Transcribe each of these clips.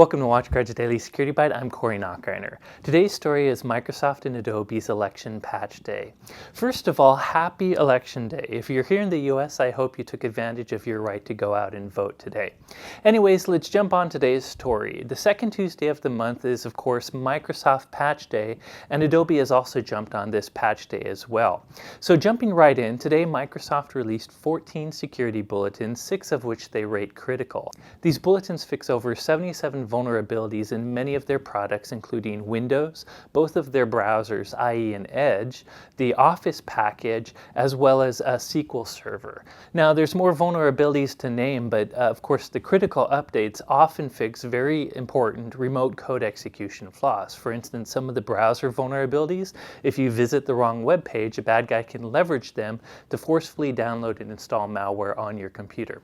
Welcome to WatchGuard's Daily Security Byte. I'm Nachreiner. Today's story is Microsoft and Adobe's election patch day. First of all, happy election day. If you're here in the US, I hope you took advantage of your right to go out and vote today. Anyways, let's jump on today's story. The second Tuesday of the month is, of course, Microsoft Patch Day, and Adobe has also jumped on this patch day as well. So jumping right in, today Microsoft released 14 security bulletins, 6 of which they rate critical. These bulletins fix over 77 vulnerabilities in many of their products, including Windows, both of their browsers, IE and Edge, the Office package, as well as a SQL Server. Now, there's more vulnerabilities to name, but of course the critical updates often fix very important remote code execution flaws. For instance, some of the browser vulnerabilities, if you visit the wrong web page, a bad guy can leverage them to forcefully download and install malware on your computer.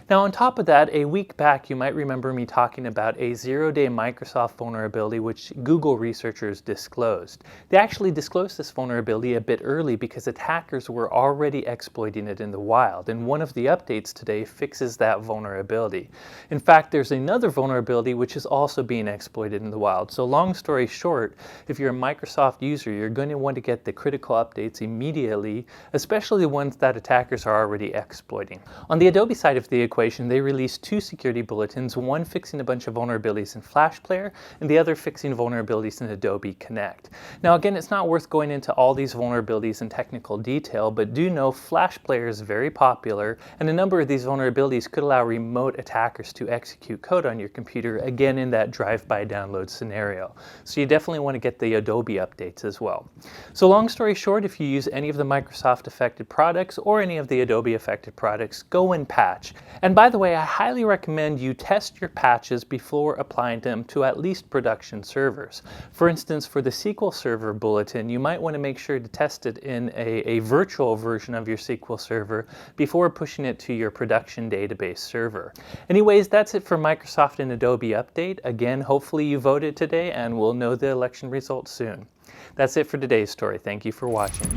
Now, on top of that, a week back, you might remember me talking about a zero-day Microsoft vulnerability which Google researchers disclosed. They actually disclosed this vulnerability a bit early because attackers were already exploiting it in the wild, and one of the updates today fixes that vulnerability. In fact, there's another vulnerability which is also being exploited in the wild. So long story short, if you're a Microsoft user, you're going to want to get the critical updates immediately, especially the ones that attackers are already exploiting. On the Adobe side of the equation, they released 2 security bulletins, one fixing a bunch of vulnerabilities in Flash Player, and the other fixing vulnerabilities in Adobe Connect. Now again, it's not worth going into all these vulnerabilities in technical detail, but do know Flash Player is very popular, and a number of these vulnerabilities could allow remote attackers to execute code on your computer, again in that drive-by download scenario. So you definitely want to get the Adobe updates as well. So long story short, if you use any of the Microsoft affected products or any of the Adobe affected products, go and patch. And by the way, I highly recommend you test your patches before applying them to at least production servers. For instance, for the SQL Server bulletin, you might want to make sure to test it in a virtual version of your SQL Server before pushing it to your production database server. Anyways, that's it for Microsoft and Adobe update. Again, hopefully you voted today and we'll know the election results soon. That's it for today's story. Thank you for watching.